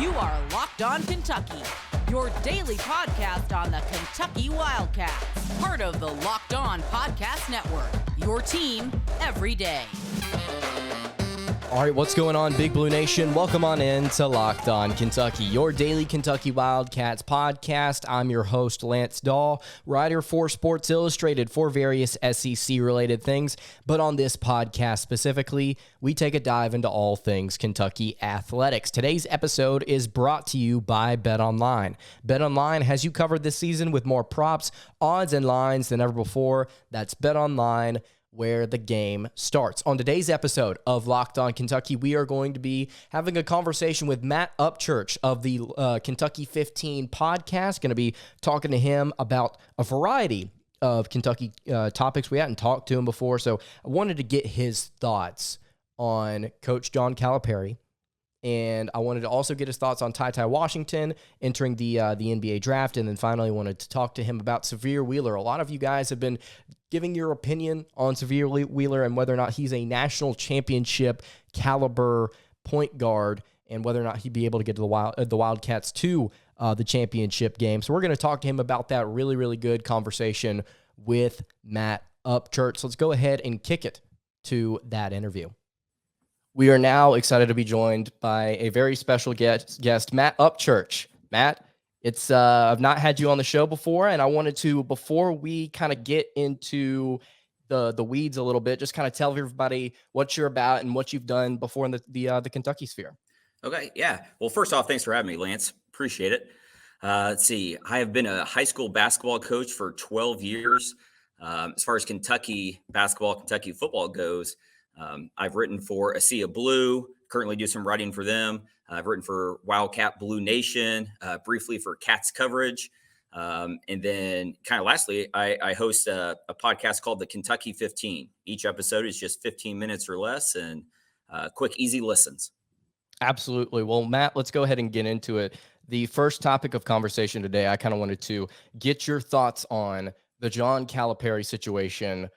You are Locked On Kentucky, your daily podcast on the Kentucky Wildcats, part of the Locked On Podcast Network, your team every day. All right, what's going on, Big Blue Nation? Welcome on in to Locked On Kentucky, your daily Kentucky Wildcats podcast. I'm your host, Lance Dawe, writer for Sports Illustrated for various SEC-related things. But on this podcast specifically, we take a dive into all things Kentucky athletics. Today's episode is brought to you by BetOnline. BetOnline has you covered this season with more props, odds, and lines than ever before. That's BetOnline, where the game starts. On today's episode of Locked On Kentucky, we are going to be having a conversation with Matt Upchurch of the Kentucky 15 podcast. Going to be talking to him about a variety of Kentucky topics. We hadn't talked to him before, so I wanted to get his thoughts on Coach John Calipari. And I wanted to also get his thoughts on TyTy Washington entering the NBA draft. And then finally wanted to talk to him about Sahvir Wheeler. A lot of you guys have been giving your opinion on Sahvir Wheeler and whether or not he's a national championship caliber point guard and whether or not he'd be able to get to the Wildcats to the championship game. So we're going to talk to him about that. Really, really good conversation with Matt Upchurch. So let's go ahead and kick it to that interview. We are now excited to be joined by a very special guest, Matt Upchurch. Matt, it's I've not had you on the show before, and I wanted to, before we kind of get into the weeds a little bit, just kind of tell everybody what you're about and what you've done before in the Kentucky sphere. Okay, yeah. Well, first off, thanks for having me, Lance. Appreciate it. Let's see. I have been a high school basketball coach for 12 years. As far as Kentucky basketball, Kentucky football goes, I've written for A Sea of Blue, currently do some writing for them. I've written for Wildcat Blue Nation, briefly for Cats Coverage. And then kind of lastly, I host a podcast called the Kentucky 15. Each episode is just 15 minutes or less and quick, easy listens. Absolutely. Well, Matt, let's go ahead and get into it. The first topic of conversation today, I kind of wanted to get your thoughts on the John Calipari situation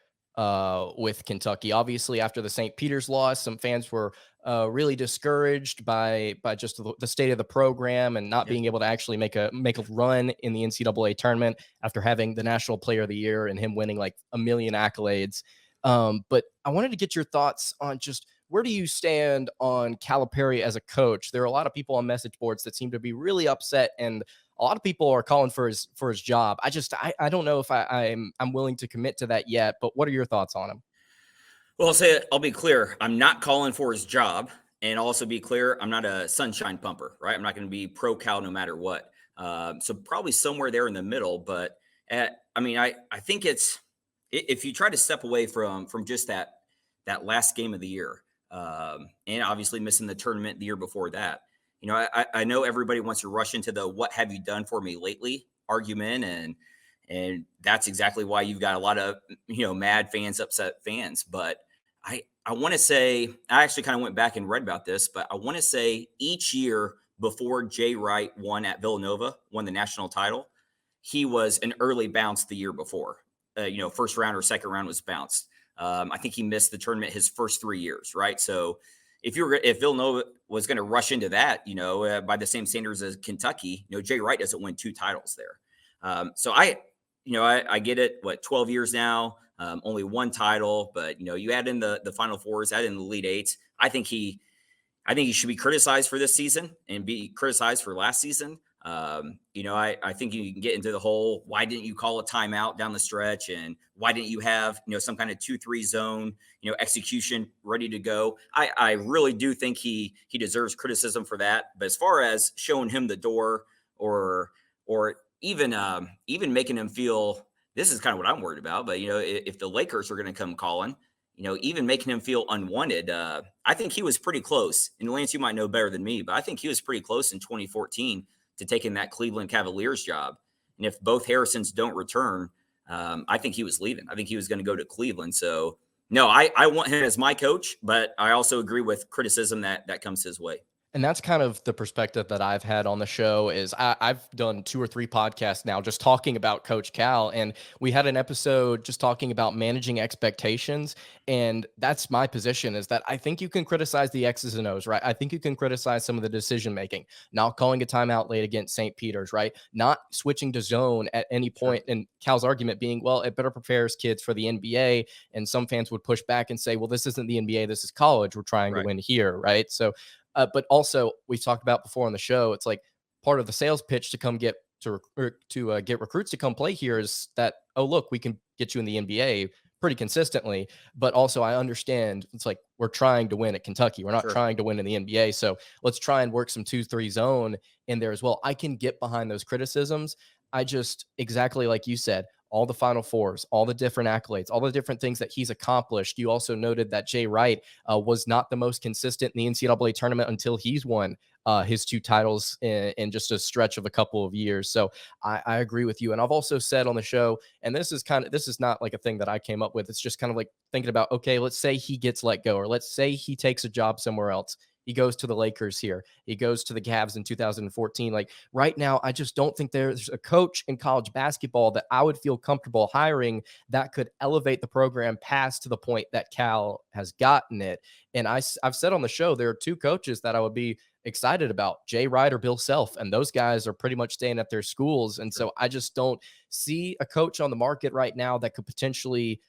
with Kentucky. Obviously, after the St. Peter's loss, some fans were really discouraged by just the state of the program and not being able to actually make a run in the NCAA tournament after having the National Player of the Year and him winning like a million accolades. But I wanted to get your thoughts on just where do you stand on Calipari as a coach? There are a lot of people on message boards that seem to be really upset, and a lot of people are calling for his job. I don't know if I'm willing to commit to that yet, but what are your thoughts on him? Well, I'll be clear. I'm not calling for his job, and I'll also be clear, I'm not a sunshine pumper, right? I'm not going to be pro Cal no matter what. So probably somewhere there in the middle. But I think it's if you try to step away from just that last game of the year, and obviously missing the tournament the year before that. You know, I know everybody wants to rush into the "what have you done for me lately" argument, and that's exactly why you've got a lot of mad fans, upset fans. But I want to say, I actually kind of went back and read about this, but I want to say each year before Jay Wright won the national title, he was an early bounce the year before. First round or second round was bounced. I think he missed the tournament his first 3 years, right? So if Villanova was going to rush into that, by the same standards as Kentucky, Jay Wright doesn't win 2 titles there. So I get it. 12 years now, only 1 title, but you add in the Final Fours, add in the Elite Eights. I think he should be criticized for this season and be criticized for last season. I think you can get into the whole, why didn't you call a timeout down the stretch? And why didn't you have, some kind of 2-3 zone, execution ready to go? I really do think he deserves criticism for that. But as far as showing him the door or even making him feel, this is kind of what I'm worried about, but if the Lakers are going to come calling, even making him feel unwanted, I think he was pretty close. And Lance, you might know better than me, but I think he was pretty close in 2014 to taking that Cleveland Cavaliers job. And if both Harrisons don't return, I think he was leaving. I think he was going to go to Cleveland. So no, I want him as my coach, but I also agree with criticism that comes his way. And that's kind of the perspective that I've had on the show is I've done 2 or 3 podcasts now just talking about Coach Cal. And we had an episode just talking about managing expectations. And that's my position, is that I think you can criticize the X's and O's, right? I think you can criticize some of the decision making, not calling a timeout late against St. Peter's, right? Not switching to zone at any point. And Cal's argument being, well, it better prepares kids for the NBA. And some fans would push back and say, well, this isn't the NBA, this is college. We're trying to win here, right? So but also, we've talked about before on the show, it's like part of the sales pitch to come get get recruits to come play here is that, oh, look, we can get you in the NBA pretty consistently. But also, I understand it's like we're trying to win at Kentucky. We're not trying to win in the NBA. So let's try and work some 2-3 zone in there as well. I can get behind those criticisms. I just, exactly like you said, all the Final Fours, all the different accolades, all the different things that he's accomplished. You also noted that Jay Wright was not the most consistent in the NCAA tournament until he's won his 2 titles in just a stretch of a couple of years. So I agree with you. And I've also said on the show, and this is not like a thing that I came up with. It's just kind of like thinking about, okay, let's say he gets let go, or let's say he takes a job somewhere else. He goes to the Lakers here. He goes to the Cavs in 2014. Like right now, I just don't think there's a coach in college basketball that I would feel comfortable hiring that could elevate the program past to the point that Cal has gotten it. And I've said on the show, there are 2 coaches that I would be excited about, Jay Wright or Bill Self. And those guys are pretty much staying at their schools. And so I just don't see a coach on the market right now that could potentially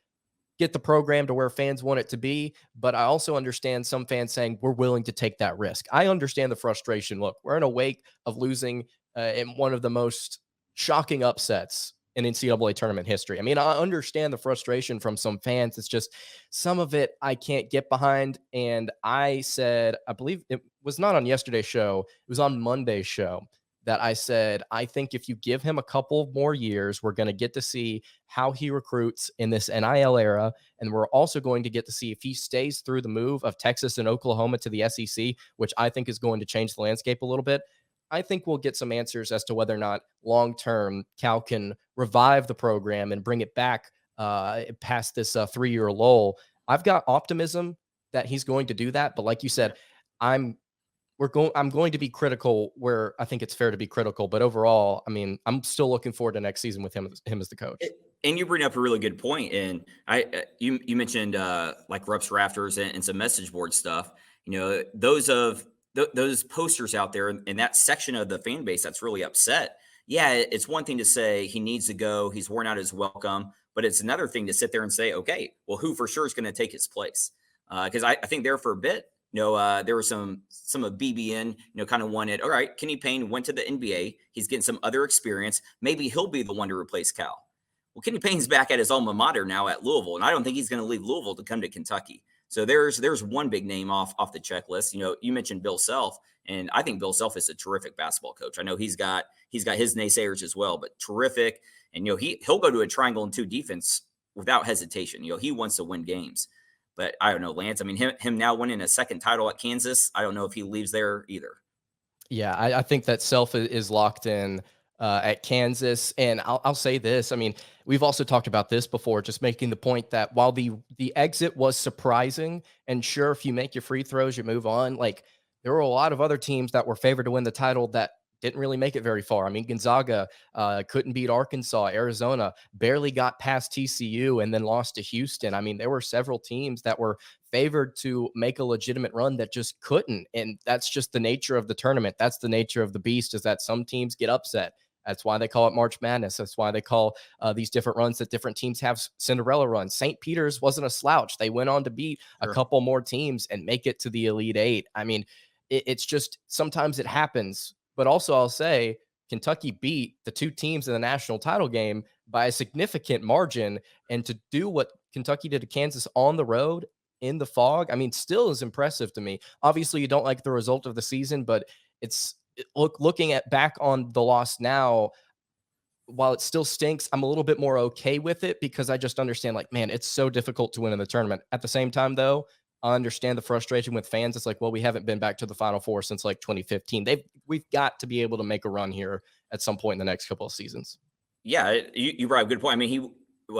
get the program to where fans want it to be. But I also understand some fans saying we're willing to take that risk. I understand the frustration. Look, we're in a wake of losing in one of the most shocking upsets in NCAA tournament history. I mean, I understand the frustration from some fans. It's just some of it I can't get behind. And I said, I believe it was not on yesterday's show, it was on Monday's show, that I said, I think if you give him a couple more years, we're going to get to see how he recruits in this NIL era. And we're also going to get to see if he stays through the move of Texas and Oklahoma to the SEC, which I think is going to change the landscape a little bit. I think we'll get some answers as to whether or not long-term Cal can revive the program and bring it back past this 3-year lull. I've got optimism that he's going to do that. But like you said, I'm going to be critical where I think it's fair to be critical, but overall, I mean, I'm still looking forward to next season with him as the coach. And you bring up a really good point. And you mentioned like Rups Rafters and some message board stuff. You know, those posters out there in that section of the fan base that's really upset. Yeah, it's one thing to say he needs to go, he's worn out his welcome, but it's another thing to sit there and say, okay, well, who for sure is going to take his place? Because I think there for a bit, there were some of BBN, kind of wanted, all right, Kenny Payne went to the NBA. He's getting some other experience. Maybe he'll be the one to replace Cal. Well, Kenny Payne's back at his alma mater now at Louisville, and I don't think he's going to leave Louisville to come to Kentucky. So there's one big name off the checklist. You mentioned Bill Self, and I think Bill Self is a terrific basketball coach. I know he's got his naysayers as well, but terrific. And he'll go to a triangle and 2 defense without hesitation. He wants to win games. But I don't know, Lance. I mean, him now winning a second title at Kansas, I don't know if he leaves there either. Yeah, I think that Self is locked in at Kansas. And I'll say this. I mean, we've also talked about this before, just making the point that while the exit was surprising, and sure, if you make your free throws, you move on, like there were a lot of other teams that were favored to win the title that didn't really make it very far. I mean, Gonzaga couldn't beat Arkansas. Arizona barely got past TCU and then lost to Houston. I mean, there were several teams that were favored to make a legitimate run that just couldn't. And that's just the nature of the tournament. That's the nature of the beast, is that some teams get upset. That's why they call it March Madness. That's why they call these different runs that different teams have Cinderella runs. St. Peter's wasn't a slouch. They went on to beat a couple more teams and make it to the Elite Eight. I mean, it's just sometimes it happens. But also I'll say Kentucky beat the 2 teams in the national title game by a significant margin. And to do what Kentucky did to Kansas on the road in the fog, I mean, still is impressive to me. Obviously, you don't like the result of the season, but looking back on the loss now, while it still stinks, I'm a little bit more okay with it because I just understand, like, man, it's so difficult to win in the tournament. At the same time, though, I understand the frustration with fans. It's like, well, we haven't been back to the Final Four since like 2015. We've got to be able to make a run here at some point in the next couple of seasons. Yeah, you brought up a good point. I mean,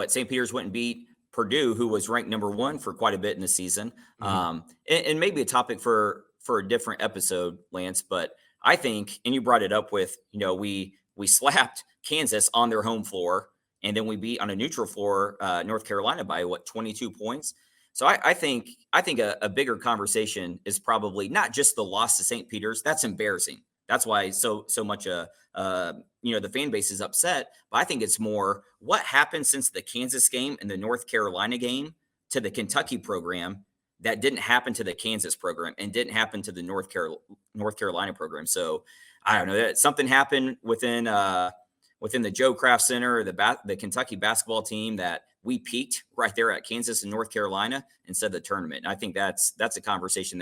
St. Peter's went and beat Purdue, who was ranked number 1 for quite a bit in the season. Mm-hmm. And maybe a topic for for a different episode, Lance. But I think, and you brought it up with, we slapped Kansas on their home floor, and then we beat on a neutral floor North Carolina by 22 points. So I think a bigger conversation is probably not just the loss to St. Peter's. That's embarrassing. That's why so much the fan base is upset. But I think it's more what happened since the Kansas game and the North Carolina game to the Kentucky program that didn't happen to the Kansas program and didn't happen to the North Carolina program. So I don't know, that something happened within the Joe Kraft Center or the Kentucky basketball team that we peaked right there at Kansas and North Carolina instead of the tournament. And I think that's a conversation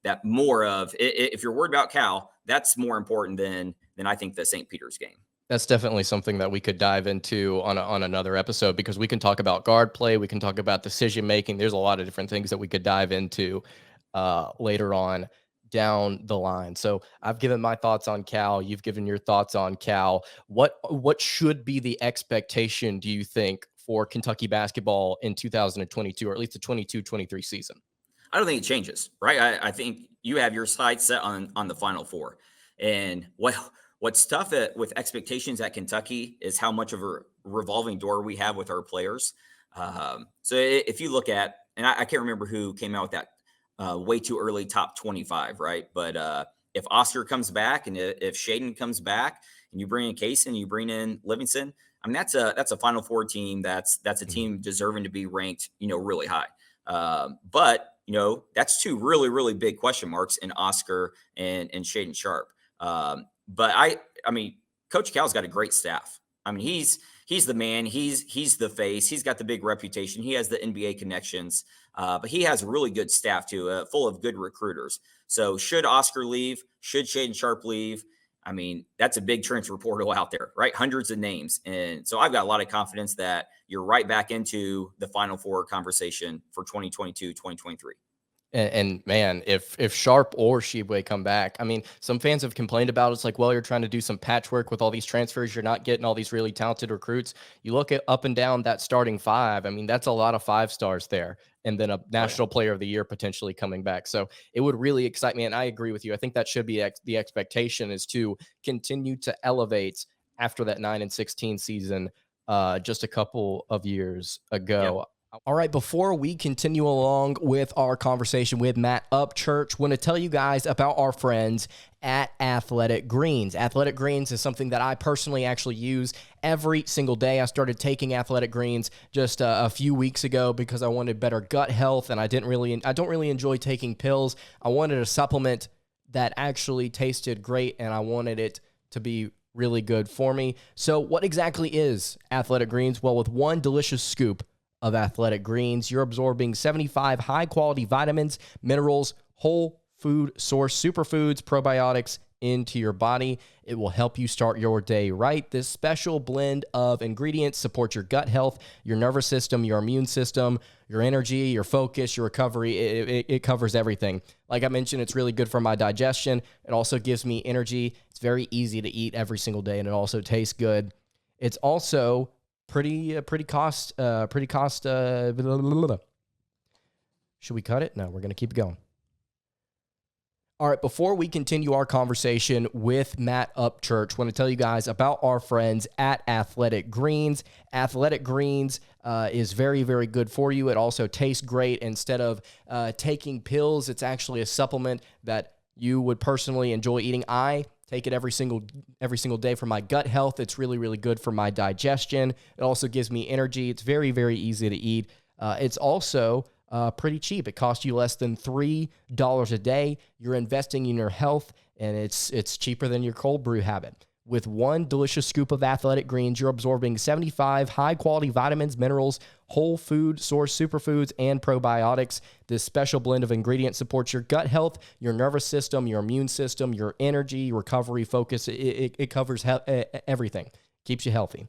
that more of, if you're worried about Cal, that's more important than I think the St. Peter's game. That's definitely something that we could dive into on another episode, because we can talk about guard play, we can talk about decision making. There's a lot of different things that we could dive into later on down the line. So I've given my thoughts on Cal. You've given your thoughts on Cal. What should be the expectation, do you think, for Kentucky basketball in 2022, or at least the 22-23 season? I don't think it changes, right? I think you have your sights set on the Final Four. And what's tough with expectations at Kentucky is how much of a revolving door we have with our players. So if you look at, and I can't remember who came out with that way too early top 25, right? But if Oscar comes back and if Shaden comes back and you bring in Case and you bring in Livingston, I mean, that's a Final Four team. That's a team deserving to be ranked, really high. But that's two really, really big question marks in Oscar and Shaden Sharp. But I mean, Coach Cal's got a great staff. I mean, he's the man. He's the face. He's got the big reputation. He has the NBA connections. But he has a really good staff too, full of good recruiters. So should Oscar leave? Should Shaden Sharp leave? I mean, that's a big transfer portal out there, right? Hundreds of names. And so I've got a lot of confidence that you're right back into the Final Four conversation for 2022, 2023. And man, if Sharp or Sheboy come back, I mean, some fans have complained about it's like, well, you're trying to do some patchwork with all these transfers. You're not getting all these really talented recruits. You look at up and down that starting five. I mean, that's a lot of 5 stars there. And then a National Player of the Year potentially coming back. So it would really excite me. And I agree with you. I think that should be the expectation, is to continue to elevate after that 9-16 season just a couple of years ago. Yep. All right, before we continue along with our conversation with Matt Upchurch, I want to tell you guys about our friends at Athletic Greens. Athletic Greens is something that I personally actually use every single day. I started taking Athletic Greens just a few weeks ago because I wanted better gut health, and I don't really enjoy taking pills. I wanted a supplement that actually tasted great, and I wanted it to be really good for me. So what exactly is Athletic Greens? Well, with one delicious scoop of Athletic Greens, you're absorbing 75 high-quality vitamins, minerals, whole food source superfoods, probiotics into your body. It will help you start your day right. This special blend of ingredients supports your gut health, your nervous system, your immune system, your energy, your focus, your recovery. It covers everything. Like I mentioned, it's really good for my digestion. It also gives me energy. It's very easy to eat every single day, and it also tastes good. It's also pretty cost. Should we cut it? No, we're going to keep going. All right, before we continue our conversation with Matt Upchurch, I want to tell you guys about our friends at Athletic Greens. Athletic Greens is very, very good for you. It also tastes great. Instead of taking pills, it's actually a supplement that you would personally enjoy eating. I take it every single day for my gut health. It's really, really good for my digestion. It also gives me energy. It's very, very easy to eat. It's also pretty cheap. It costs you less than $3 a day. You're investing in your health, and it's cheaper than your cold brew habit. With one delicious scoop of Athletic Greens, you're absorbing 75 high-quality vitamins, minerals, whole food source superfoods, and probiotics. This special blend of ingredients supports your gut health, your nervous system, your immune system, your energy, recovery, focus. It covers everything. Keeps you healthy.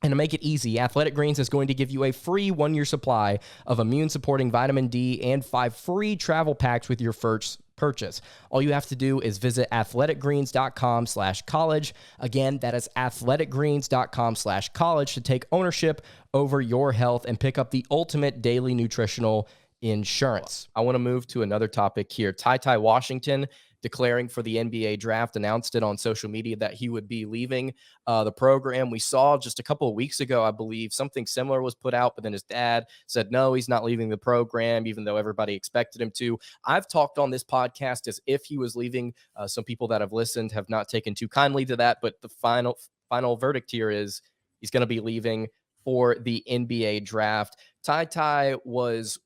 And to make it easy, Athletic Greens is going to give you a free 1-year supply of immune-supporting vitamin D and 5 free travel packs with your first purchase. All you have to do is visit athleticgreens.com/college. Again, that is athleticgreens.com/college to take ownership over your health and pick up the ultimate daily nutritional insurance. I want to move to another topic here. TyTy Washington declaring for the NBA draft, announced it on social media that he would be leaving the program. We saw just a couple of weeks ago, I believe, something similar was put out, but then his dad said, no, he's not leaving the program, even though everybody expected him to. I've talked on this podcast as if he was leaving. Some people that have listened have not taken too kindly to that, but the final verdict here is he's going to be leaving for the NBA draft. TyTy was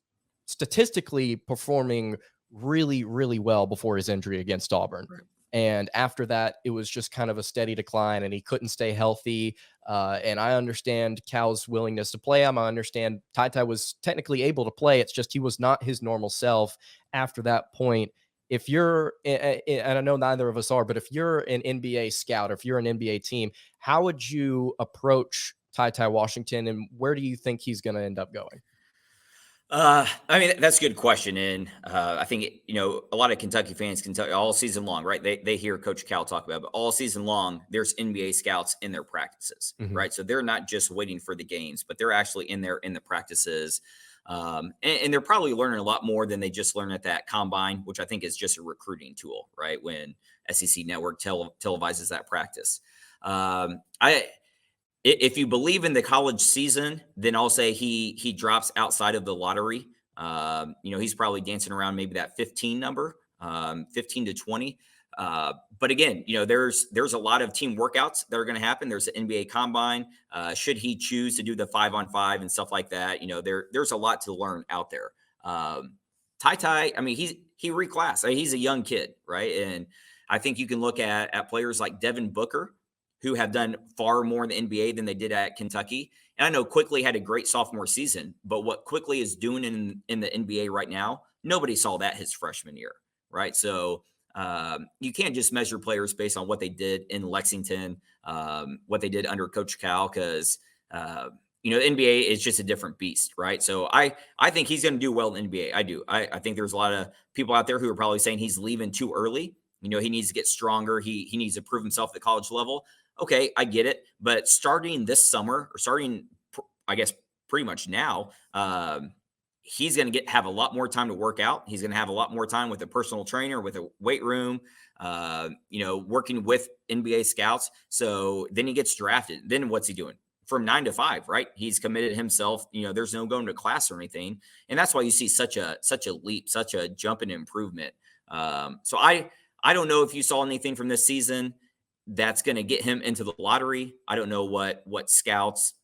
statistically performing really, really well before his injury against Auburn. Right. And after that, it was just kind of a steady decline, and he couldn't stay healthy. And I understand Cal's willingness to play him. I understand TyTy was technically able to play. It's just he was not his normal self after that point. If you're, and I know neither of us are, but if you're an NBA scout or if you're an NBA team, how would you approach TyTy Washington, and where do you think he's going to end up going? I mean, that's a good question. And I think, a lot of Kentucky fans can tell you all season long, right? They hear Coach Cal talk about it, but all season long, there's NBA scouts in their practices, right? So they're not just waiting for the games, but they're actually in there in the practices. And they're probably learning a lot more than they just learn at that combine, which I think is just a recruiting tool, right? When SEC Network televises that practice. If you believe in the college season, then I'll say he drops outside of the lottery. He's probably dancing around maybe that 15 number, 15 to 20. But again, there's a lot of team workouts that are going to happen. There's an NBA combine. Should he choose to do the 5-on-5 and stuff like that, there's a lot to learn out there. TyTy, I mean, he reclassed. I mean, he's a young kid, right? And I think you can look at players like Devin Booker, who have done far more in the NBA than they did at Kentucky. And I know Quickly had a great sophomore season, but what Quickly is doing in the NBA right now, nobody saw that his freshman year, right? So you can't just measure players based on what they did in Lexington, what they did under Coach Cal, because the NBA is just a different beast, right? So I think he's going to do well in the NBA. I do. I think there's a lot of people out there who are probably saying he's leaving too early. He needs to get stronger. He needs to prove himself at the college level. Okay, I get it. But starting this summer, or starting, I guess, pretty much now, he's going to have a lot more time to work out. He's going to have a lot more time with a personal trainer, with a weight room, working with NBA scouts. So then he gets drafted. Then what's he doing? From 9 to 5, right? He's committed himself. There's no going to class or anything. And that's why you see such a leap, such a jump in improvement. So I don't know if you saw anything from this season that's going to get him into the lottery. I don't know what scouts,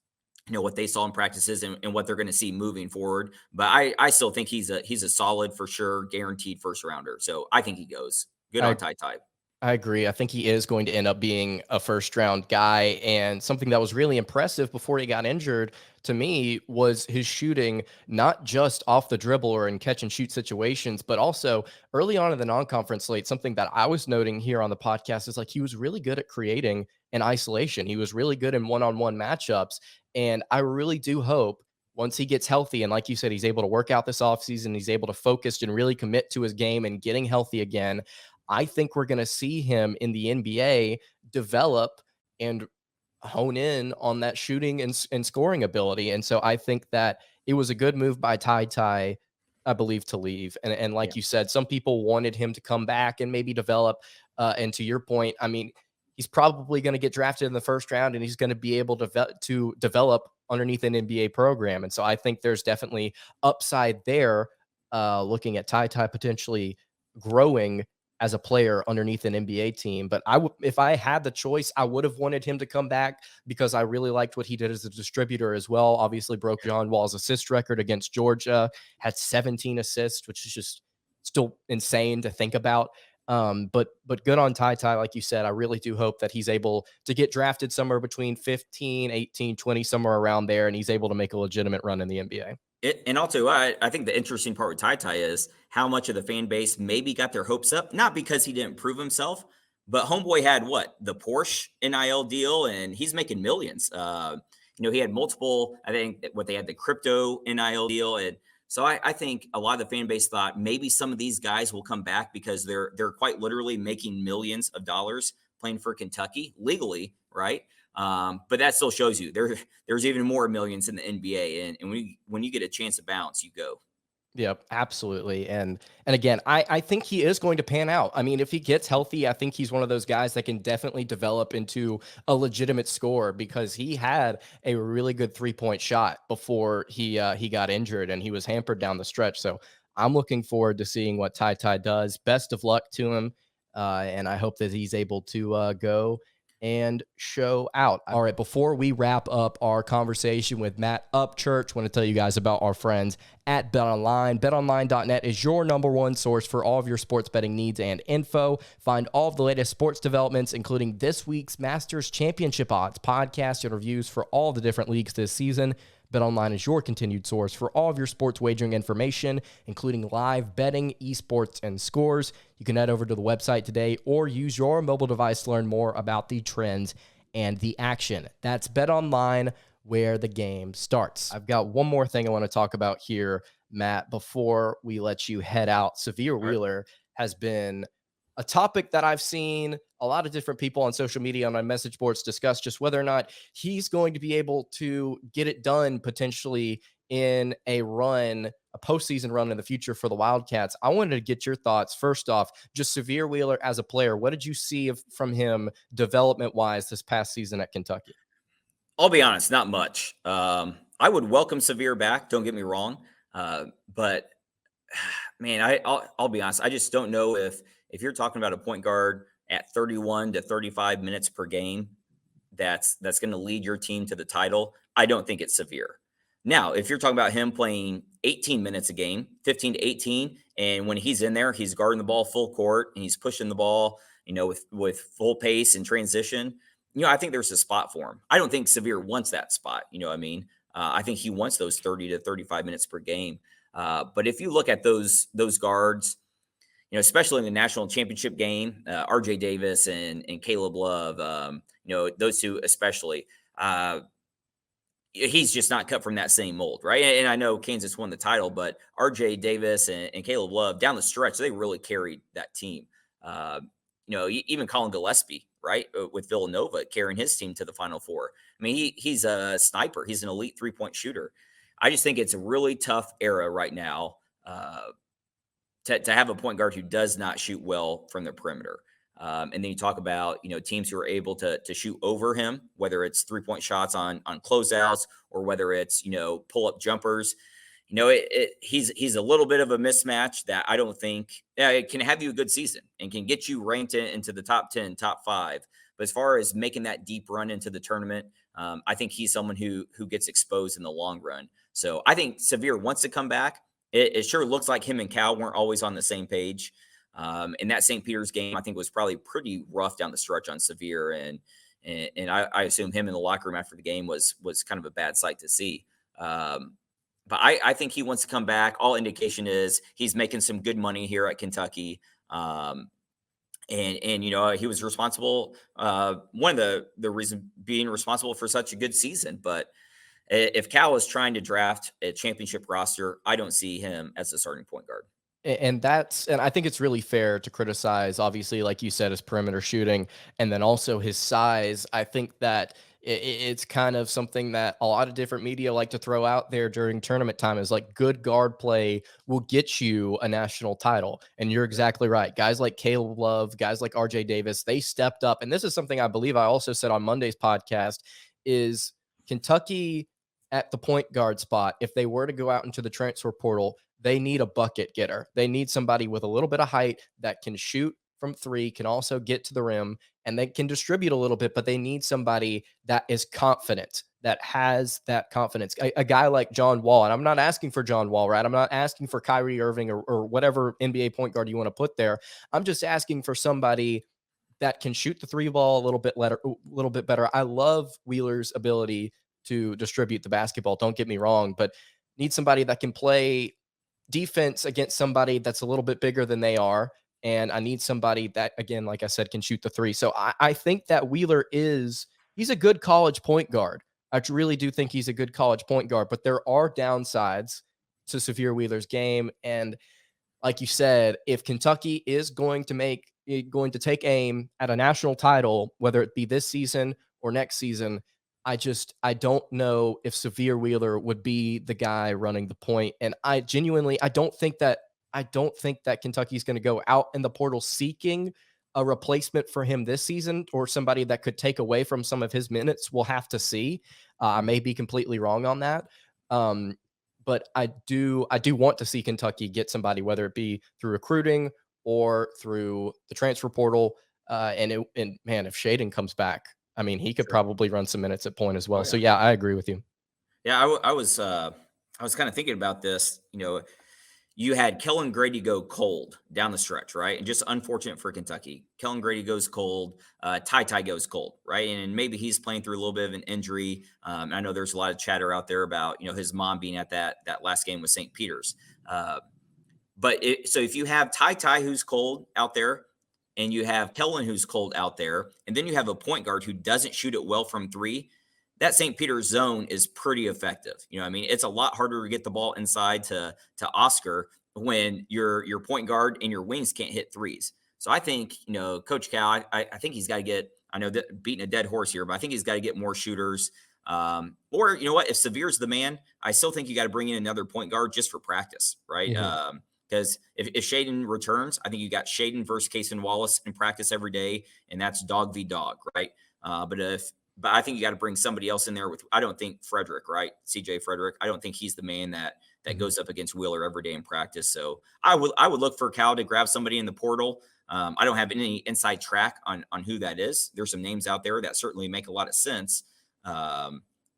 what they saw in practices and what they're going to see moving forward. But I still think he's a solid, for sure, guaranteed first rounder. So I think he goes. Good on TyTy. I agree. I think he is going to end up being a first-round guy. And something that was really impressive before he got injured to me was his shooting, not just off the dribble or in catch-and-shoot situations, but also early on in the non-conference slate. Something that I was noting here on the podcast is he was really good at creating an isolation. He was really good in one-on-one matchups. And I really do hope once he gets healthy, and like you said, he's able to work out this offseason, he's able to focus and really commit to his game and getting healthy again, I think we're going to see him in the NBA develop and hone in on that shooting and scoring ability. And so I think that it was a good move by TyTy, I believe, to leave. And like you said, some people wanted him to come back and maybe develop. And to your point, I mean, he's probably going to get drafted in the first round, and he's going to be able to develop underneath an NBA program. And so I think there's definitely upside there, looking at TyTy potentially growing as a player underneath an NBA team. But if I had the choice, I would have wanted him to come back because I really liked what he did as a distributor as well. Obviously broke John Wall's assist record against Georgia, had 17 assists, which is just still insane to think about. But good on TyTy. Like you said, I really do hope that he's able to get drafted somewhere between 15, 18, 20, somewhere around there, and he's able to make a legitimate run in the NBA. And also, I think the interesting part with TyTy is how much of the fan base maybe got their hopes up, not because he didn't prove himself, but homeboy had the Porsche NIL deal, and he's making millions. He had multiple, I think they had the crypto NIL deal. And so I think a lot of the fan base thought maybe some of these guys will come back because they're quite literally making millions of dollars playing for Kentucky legally, right? But that still shows you there's even more millions in the NBA. And when you get a chance to bounce, you go. Yep, absolutely. And again, I think he is going to pan out. I mean, if he gets healthy, I think he's one of those guys that can definitely develop into a legitimate scorer because he had a really good 3-point shot before he got injured and he was hampered down the stretch. So I'm looking forward to seeing what TyTy does. Best of luck to him. And I hope that he's able to go and show out. All right, before we wrap up our conversation with Matt Upchurch, I want to tell you guys about our friends at BetOnline. BetOnline.net is your number one source for all of your sports betting needs and info. Find all of the latest sports developments, including this week's Masters Championship odds, podcasts, and reviews for all the different leagues this season. BetOnline is your continued source for all of your sports wagering information, including live betting, esports, and scores. You can head over to the website today or use your mobile device to learn more about the trends and the action. That's BetOnline, where the game starts. I've got one more thing I want to talk about here, Matt, before we let you head out. Sahvir Wheeler has been a topic that I've seen a lot of different people on social media, on my message boards, discuss just whether or not he's going to be able to get it done potentially in a postseason run in the future for the Wildcats. I wanted to get your thoughts. First off, just Sahvir Wheeler as a player. What did you see from him development-wise this past season at Kentucky? I'll be honest, not much. I would welcome Sahvir back. Don't get me wrong. But man, I'll be honest. I just don't know if you're talking about a point guard at 31 to 35 minutes per game, that's going to lead your team to the title. I don't think it's Sahvir. Now, if you're talking about him playing 18 minutes a game, 15 to 18, and when he's in there, he's guarding the ball full court and he's pushing the ball, with full pace and transition, I think there's a spot for him. I don't think Sahvir wants that spot. You know what I mean? I think he wants those 30 to 35 minutes per game. But if you look at those guards, especially in the national championship game, RJ Davis and Caleb Love, those two especially, he's just not cut from that same mold, right? And I know Kansas won the title, but RJ Davis and Caleb Love down the stretch, they really carried that team. Even Colin Gillespie, right, with Villanova, carrying his team to the Final Four. I mean, he's a sniper. He's an elite 3-point shooter. I just think it's a really tough era right now to have a point guard who does not shoot well from the perimeter. And then you talk about, teams who are able to shoot over him, whether it's 3-point shots on closeouts or whether it's, pull-up jumpers. He's a little bit of a mismatch that I don't think it can have you a good season and can get you ranked into the top 10, top 5. But as far as making that deep run into the tournament, I think he's someone who gets exposed in the long run. So I think Sahvir wants to come back. It sure looks like him and Cal weren't always on the same page. And that St. Peter's game, I think, was probably pretty rough down the stretch on Sahvir. And I assume him in the locker room after the game was kind of a bad sight to see. But I think he wants to come back. All indication is he's making some good money here at Kentucky. And he was responsible. One of the reason being responsible for such a good season. But if Cal is trying to draft a championship roster, I don't see him as a starting point guard. And I think it's really fair to criticize, obviously, like you said, his perimeter shooting and then also his size. I think that it's kind of something that a lot of different media like to throw out there during tournament time is like good guard play will get you a national title. And you're exactly right. Guys like Caleb Love, guys like RJ Davis, they stepped up. And this is something I believe I also said on Monday's podcast is Kentucky at the point guard spot. If they were to go out into the transfer portal, they need a bucket getter. They need somebody with a little bit of height that can shoot from 3, can also get to the rim, and they can distribute a little bit, but they need somebody that is confident, that has that confidence. A guy like John Wall, and I'm not asking for John Wall, right? I'm not asking for Kyrie Irving or whatever NBA point guard you want to put there. I'm just asking for somebody that can shoot the 3 ball a little bit better. I love Wheeler's ability to distribute the basketball. Don't get me wrong, but need somebody that can play defense against somebody that's a little bit bigger than they are. And I need somebody that, again, like I said, can shoot the 3. So I think that Wheeler he's a good college point guard. I really do think he's a good college point guard, but there are downsides to Sahvir Wheeler's game. And like you said, if Kentucky is going to take aim at a national title, whether it be this season or next season, I don't know if Sahvir Wheeler would be the guy running the point. And I don't think that Kentucky's going to go out in the portal seeking a replacement for him this season, or somebody that could take away from some of his minutes. We'll have to see. I may be completely wrong on that. But I do want to see Kentucky get somebody, whether it be through recruiting or through the transfer portal. And man, if Shaden comes back, I mean, he could probably run some minutes at point as well. So yeah, I agree with you. Yeah, I was kind of thinking about this. You had Kellen Grady go cold down the stretch, right? And just unfortunate for Kentucky. Kellen Grady goes cold. TyTy goes cold, right? And maybe he's playing through a little bit of an injury. I know there's a lot of chatter out there about his mom being at that last game with St. Peter's. So if you have TyTy who's cold out there, and you have Kellen who's cold out there, and then you have a point guard who doesn't shoot it well from three, that St. Peter's zone is pretty effective. It's a lot harder to get the ball inside to Oscar when your point guard and your wings can't hit threes. So I think, Coach Cal, I think he's got to get, I know that beating a dead horse here, but I think he's got to get more shooters. Or you know what, if Sahvir's the man, I still think you got to bring in another point guard just for practice, right? Mm-hmm. Because if Shaden returns, I think you got Shaden versus Cason Wallace in practice every day, and that's dog v dog, right? But I think you got to bring somebody else in there I don't think Frederick, right? CJ Frederick, I don't think he's the man that goes up against Wheeler every day in practice. So I would look for Cal to grab somebody in the portal. I don't have any inside track on who that is. There's some names out there that certainly make a lot of sense. But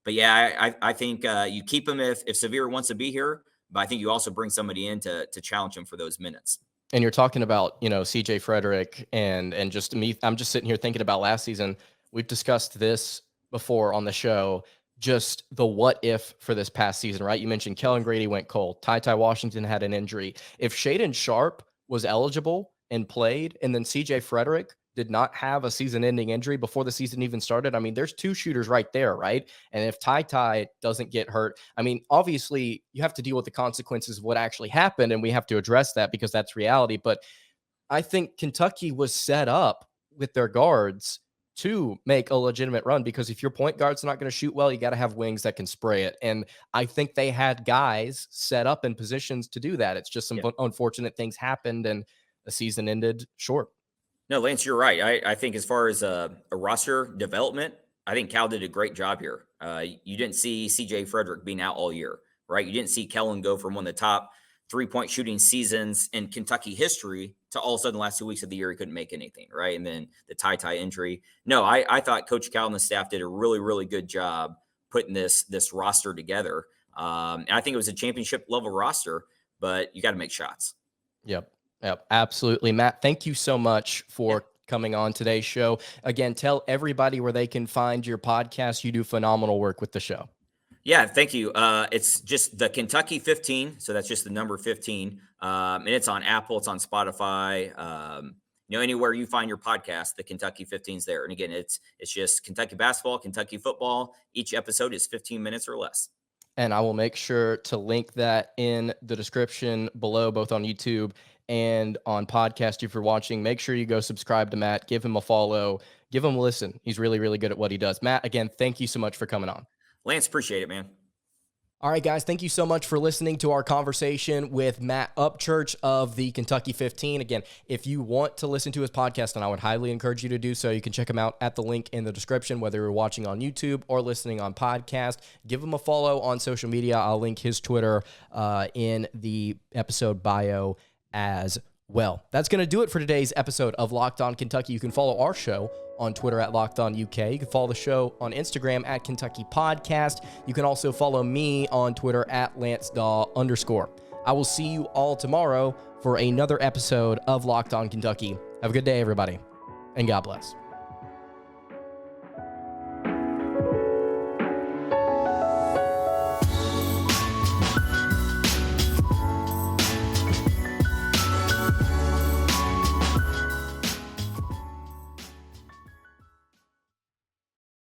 yeah, I think you keep him if Sahvir wants to be here. But I think you also bring somebody in to challenge him for those minutes. And you're talking about, CJ Frederick and just me. I'm just sitting here thinking about last season. We've discussed this before on the show, just the what if for this past season, right? You mentioned Kellen Grady went cold. TyTy Washington had an injury. If Shaden Sharp was eligible and played, and then CJ Frederick did not have a season-ending injury before the season even started, I mean, there's two shooters right there, right? And if TyTy doesn't get hurt, I mean, obviously you have to deal with the consequences of what actually happened, and we have to address that because that's reality. But I think Kentucky was set up with their guards to make a legitimate run, because if your point guard's not going to shoot well, you got to have wings that can spray it. And I think they had guys set up in positions to do that. It's just some unfortunate things happened, and the season ended short. No, Lance, you're right. I think as far as a roster development, I think Cal did a great job here. You didn't see CJ Frederick being out all year, right? You didn't see Kellen go from one of the top 3-point shooting seasons in Kentucky history to all of a sudden the last 2 weeks of the year he couldn't make anything, right? And then the TyTy injury. No, I thought Coach Cal and the staff did a really, really good job putting this roster together. And I think it was a championship level roster, but you got to make shots. Yep, absolutely. Matt, thank you so much for coming on today's show. Again, tell everybody where they can find your podcast. You do phenomenal work with the show. Yeah, thank you. It's just the Kentucky 15. So that's just the number 15. And it's on Apple, it's on Spotify. Anywhere you find your podcast, the Kentucky 15's there. And again, it's just Kentucky basketball, Kentucky football. Each episode is 15 minutes or less. And I will make sure to link that in the description below, both on YouTube and on podcast. If you're watching, make sure you go subscribe to Matt, give him a follow, give him a listen. He's really, really good at what he does. Matt, again, thank you so much for coming on. Lance, appreciate it, man. All right, guys, thank you so much for listening to our conversation with Matt Upchurch of the Kentucky 15. Again, if you want to listen to his podcast, and I would highly encourage you to do so, you can check him out at the link in the description, whether you're watching on YouTube or listening on podcast. Give him a follow on social media. I'll link his Twitter in the episode bio as well. That's going to do it for today's episode of Locked On Kentucky. You can follow our show on Twitter at Locked On UK. You can follow the show on Instagram at Kentucky Podcast. You can also follow me on Twitter at LanceDawe_. I will see you all tomorrow for another episode of Locked On Kentucky. Have a good day, everybody, and God bless.